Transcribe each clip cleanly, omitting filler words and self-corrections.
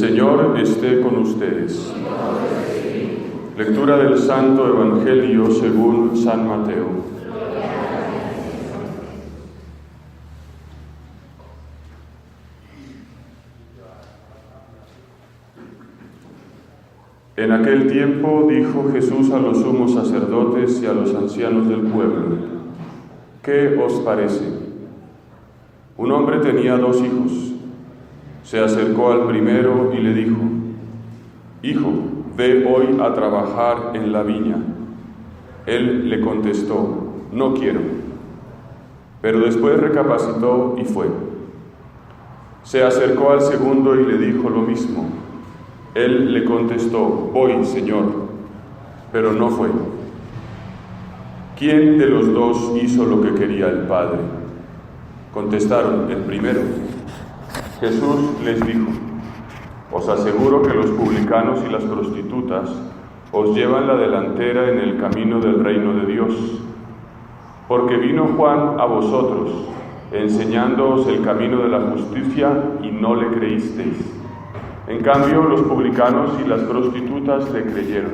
Señor esté con ustedes. Lectura del Santo Evangelio según San Mateo. En aquel tiempo dijo Jesús a los sumos sacerdotes y a los ancianos del pueblo: ¿Qué os parece? Un hombre tenía 2 hijos. Se acercó al primero y le dijo: Hijo, ve hoy a trabajar en la viña. Él le contestó: No quiero. Pero después recapacitó y fue. Se acercó al segundo y le dijo lo mismo. Él le contestó: Voy, Señor. Pero no fue. ¿Quién de los 2 hizo lo que quería el Padre? Contestaron: el primero. Jesús les dijo: Os aseguro que los publicanos y las prostitutas os llevan la delantera en el camino del reino de Dios. Porque vino Juan a vosotros, enseñándoos el camino de la justicia, y no le creísteis. En cambio, los publicanos y las prostitutas le creyeron.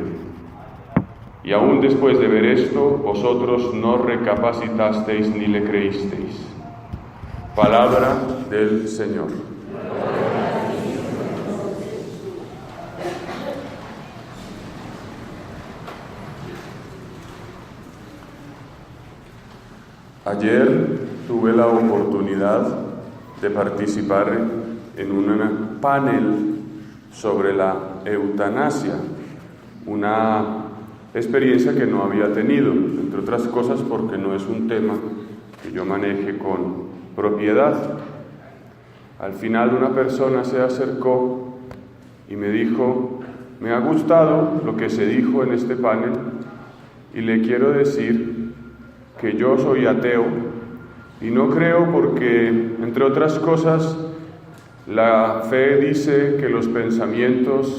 Y aún después de ver esto, vosotros no recapacitasteis ni le creísteis. Palabra del Señor. Ayer tuve la oportunidad de participar en un panel sobre la eutanasia, una experiencia que no había tenido, entre otras cosas porque no es un tema que yo maneje con propiedad. Al final una persona se acercó y me dijo: me ha gustado lo que se dijo en este panel y le quiero decir que yo soy ateo y no creo porque, entre otras cosas, la fe dice que los pecados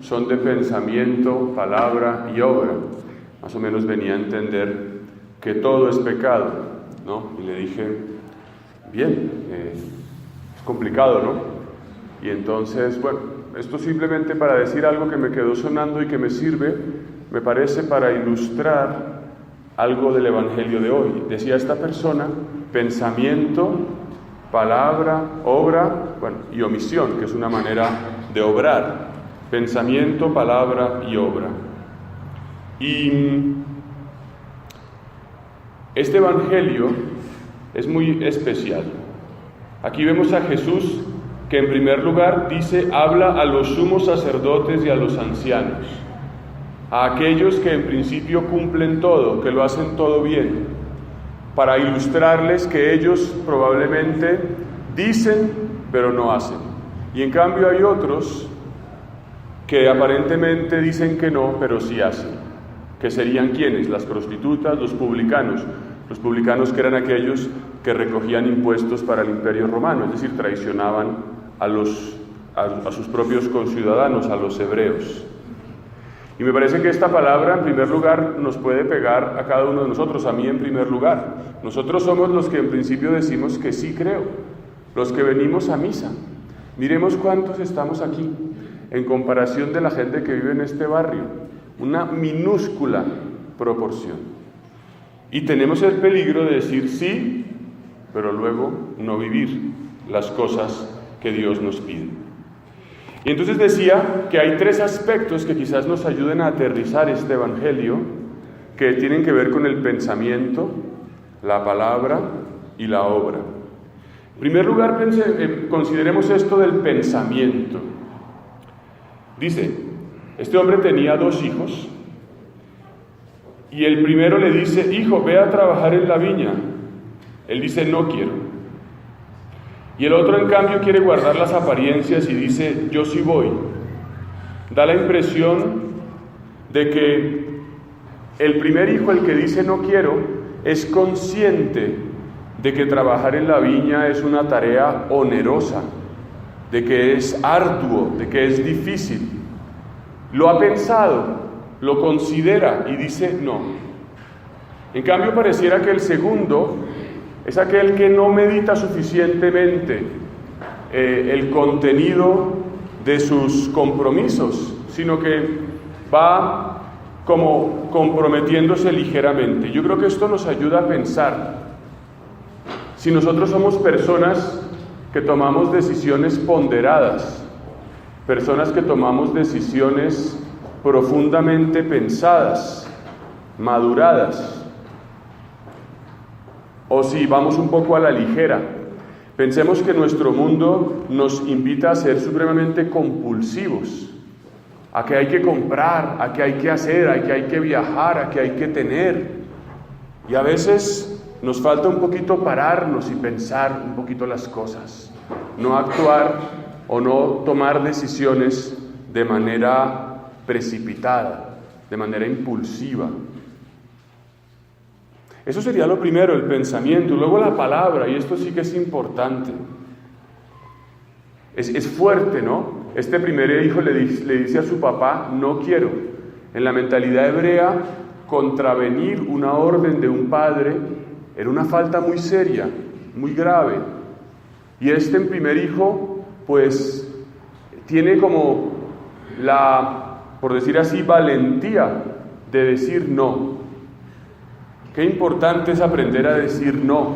son de pensamiento, palabra y obra. Más o menos venía a entender que todo es pecado, ¿no? Y le dije: bien, es complicado, ¿no? Y entonces, bueno, esto simplemente para decir algo que me quedó sonando y que me sirve, me parece, para ilustrar algo del Evangelio de hoy. Decía esta persona: pensamiento, palabra, obra, y omisión, que es una manera de obrar. Pensamiento, palabra y obra. Y este Evangelio es muy especial. Aquí vemos a Jesús que en primer lugar habla a los sumos sacerdotes y a los ancianos, a aquellos que en principio cumplen todo, que lo hacen todo bien, para ilustrarles que ellos probablemente dicen pero no hacen. Y en cambio hay otros que aparentemente dicen que no, pero sí hacen. ¿Que serían quiénes? Las prostitutas, los publicanos. Los publicanos, que eran aquellos que recogían impuestos para el Imperio Romano, es decir, traicionaban a sus propios conciudadanos, a los hebreos. Y me parece que esta palabra, en primer lugar, nos puede pegar a cada uno de nosotros, a mí en primer lugar. Nosotros somos los que en principio decimos que sí creo, los que venimos a misa. Miremos cuántos estamos aquí, en comparación de la gente que vive en este barrio, una minúscula proporción. Y tenemos el peligro de decir sí, pero luego no vivir las cosas que Dios nos pide. Y entonces decía que hay 3 aspectos que quizás nos ayuden a aterrizar este Evangelio, que tienen que ver con el pensamiento, la palabra y la obra. En primer lugar, consideremos esto del pensamiento. Dice, este hombre tenía 2 hijos, y el primero le dice: hijo, ve a trabajar en la viña. Él dice: no quiero. Y el otro, en cambio, quiere guardar las apariencias y dice: yo sí voy. Da la impresión de que el primer hijo, el que dice no quiero, es consciente de que trabajar en la viña es una tarea onerosa, de que es arduo, de que es difícil. Lo ha pensado, lo considera y dice no. En cambio, pareciera que el segundo es aquel que no medita suficientemente el contenido de sus compromisos, sino que va como comprometiéndose ligeramente. Yo creo que esto nos ayuda a pensar. Si nosotros somos personas que tomamos decisiones ponderadas, personas que tomamos decisiones profundamente pensadas, maduradas, o si vamos un poco a la ligera, pensemos que nuestro mundo nos invita a ser supremamente compulsivos, a que hay que comprar, a que hay que hacer, a que hay que viajar, a que hay que tener. Y a veces nos falta un poquito pararnos y pensar un poquito las cosas, no actuar o no tomar decisiones de manera precipitada, de manera impulsiva. Eso sería lo primero, el pensamiento. Luego la palabra, y esto sí que es importante. Es fuerte, ¿no? Este primer hijo le dice a su papá, no quiero. En la mentalidad hebrea, contravenir una orden de un padre era una falta muy seria, muy grave. Y este primer hijo, pues, tiene como por decir así, valentía de decir no. Qué importante es aprender a decir no.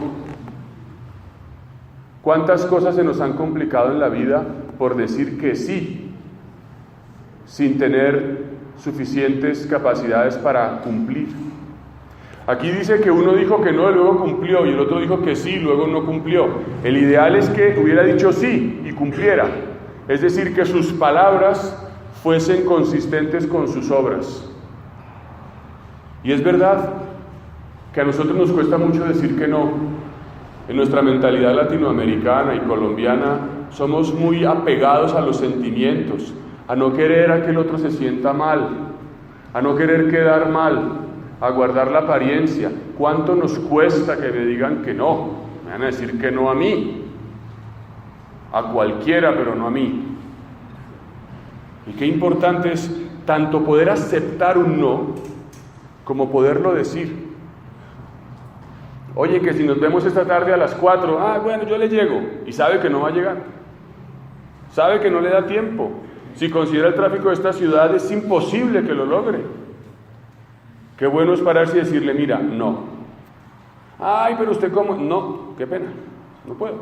¿Cuántas cosas se nos han complicado en la vida por decir que sí, sin tener suficientes capacidades para cumplir? Aquí dice que uno dijo que no y luego cumplió, y el otro dijo que sí y luego no cumplió. El ideal es que hubiera dicho sí y cumpliera, es decir, que sus palabras fuesen consistentes con sus obras. Y es verdad que a nosotros nos cuesta mucho decir que no. En nuestra mentalidad latinoamericana y colombiana somos muy apegados a los sentimientos, a no querer a que el otro se sienta mal, a no querer quedar mal, a guardar la apariencia. ¿Cuánto nos cuesta que me digan que no? Me van a decir que no a mí, a cualquiera, pero no a mí. Y qué importante es tanto poder aceptar un no, como poderlo decir. Oye, que si nos vemos esta tarde a las 4, bueno, yo le llego, y sabe que no va a llegar, sabe que no le da tiempo. Si considera el tráfico de esta ciudad, es imposible que lo logre. Qué bueno es pararse y decirle, mira, no. Ay, pero usted cómo, no, qué pena, no puedo.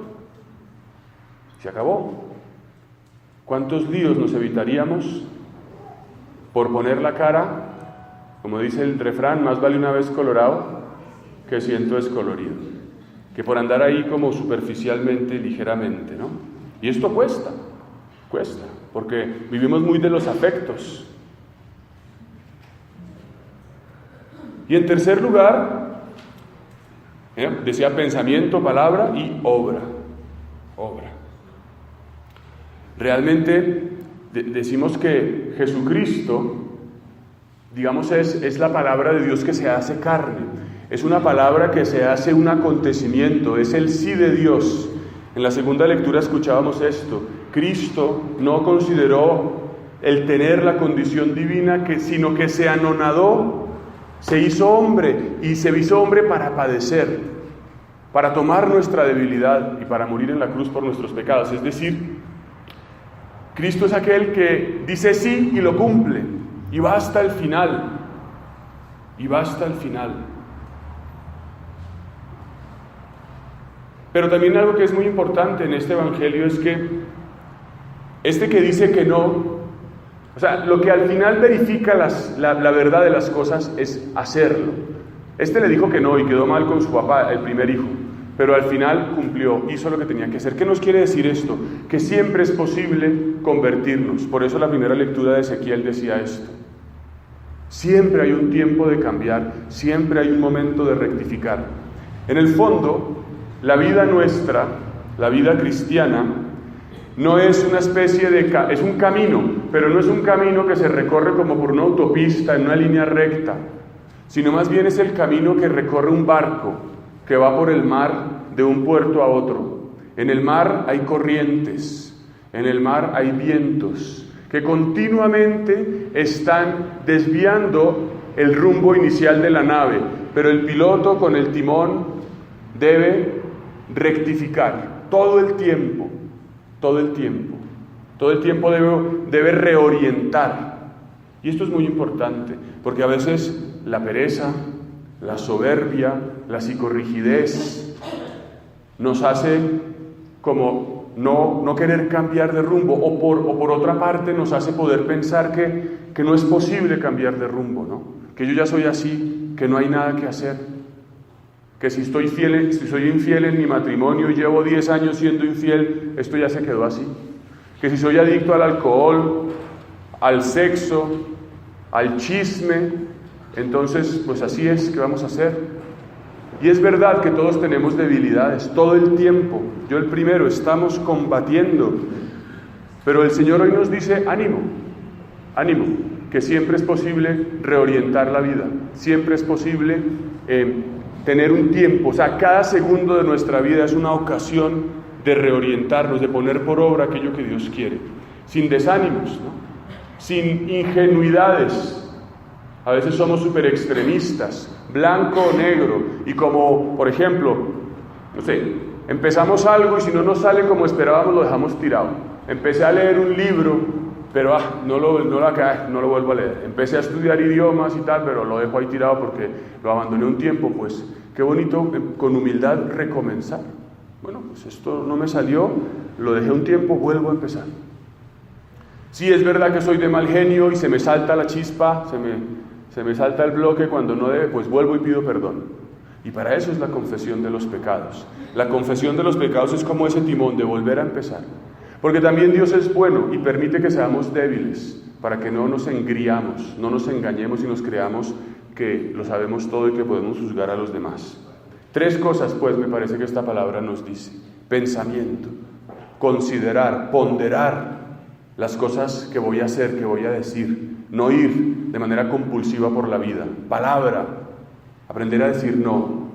Se acabó. ¿Cuántos líos nos evitaríamos por poner la cara? Como dice el refrán, más vale una vez colorado que ciento descolorido, que por andar ahí como superficialmente, ligeramente, ¿no? Y esto cuesta, porque vivimos muy de los afectos. Y en tercer lugar, decía pensamiento, palabra y obra. Realmente decimos que Jesucristo, digamos, es la palabra de Dios que se hace carne. Es una palabra que se hace un acontecimiento, es el sí de Dios. En la segunda lectura escuchábamos esto. Cristo no consideró el tener la condición divina, sino que se anonadó, se hizo hombre, y se hizo hombre para padecer, para tomar nuestra debilidad y para morir en la cruz por nuestros pecados. Es decir, Cristo es aquel que dice sí y lo cumple, y va hasta el final, Pero también algo que es muy importante en este evangelio es que que dice que no, o sea, lo que al final verifica la verdad de las cosas es hacerlo. Le dijo que no y quedó mal con su papá, el primer hijo, pero al final cumplió, hizo lo que tenía que hacer. ¿Qué nos quiere decir esto? Que siempre es posible convertirnos. Por eso la primera lectura de Ezequiel decía esto. Siempre hay un tiempo de cambiar, siempre hay un momento de rectificar. En el fondo, la vida nuestra, la vida cristiana, no es una especie es un camino, pero no es un camino que se recorre como por una autopista, en una línea recta, sino más bien es el camino que recorre un barco, que va por el mar de un puerto a otro. En el mar hay corrientes, en el mar hay vientos, que continuamente están desviando el rumbo inicial de la nave, pero el piloto con el timón debe rectificar todo el tiempo. todo el tiempo. Todo el tiempo debe reorientar. Y esto es muy importante, porque a veces la pereza, la soberbia, la psicorrigidez nos hace como no querer cambiar de rumbo, o por otra parte nos hace poder pensar que no es posible cambiar de rumbo, ¿no? Que yo ya soy así, que no hay nada que hacer, que si soy infiel en mi matrimonio y llevo 10 años siendo infiel, esto ya se quedó así, que si soy adicto al alcohol, al sexo, al chisme, entonces pues así es que vamos a hacer. Y es verdad que todos tenemos debilidades, todo el tiempo, yo el primero, estamos combatiendo, pero el Señor hoy nos dice, ánimo, ánimo, que siempre es posible reorientar la vida, siempre es posible tener un tiempo, o sea, cada segundo de nuestra vida es una ocasión de reorientarnos, de poner por obra aquello que Dios quiere, sin desánimos, ¿no? Sin ingenuidades. A veces somos súper extremistas, blanco o negro, y como, por ejemplo, no sé, empezamos algo y si no nos sale como esperábamos lo dejamos tirado. Empecé a leer un libro, pero no lo vuelvo a leer. Empecé a estudiar idiomas y tal, pero lo dejo ahí tirado porque lo abandoné un tiempo. Pues qué bonito con humildad recomenzar. Bueno, pues esto no me salió, lo dejé un tiempo, vuelvo a empezar. Sí, es verdad que soy de mal genio y se me salta la chispa, se me salta el bloque cuando no debe, pues vuelvo y pido perdón. Y para eso es la confesión de los pecados. La confesión de los pecados es como ese timón de volver a empezar. Porque también Dios es bueno y permite que seamos débiles, para que no nos engriamos, no nos engañemos y nos creamos que lo sabemos todo y que podemos juzgar a los demás. 3 cosas, pues, me parece que esta palabra nos dice. Pensamiento, considerar, ponderar las cosas que voy a hacer, que voy a decir, no ir de manera compulsiva por la vida. Palabra, aprender a decir no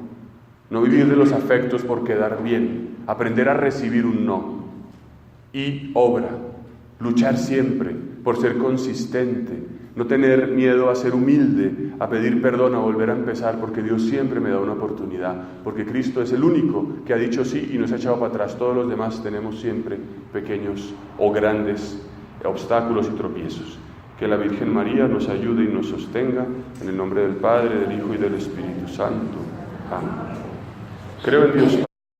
vivir de los afectos por quedar bien, aprender a recibir un no. Y obra, luchar siempre por ser consistente, no tener miedo a ser humilde, a pedir perdón, a volver a empezar, porque Dios siempre me da una oportunidad, porque Cristo es el único que ha dicho sí y nos ha echado para atrás. Todos los demás tenemos siempre pequeños o grandes obstáculos y tropiezos. Que la Virgen María nos ayude y nos sostenga, en el nombre del Padre, del Hijo y del Espíritu Santo. Amén. Creo en Dios.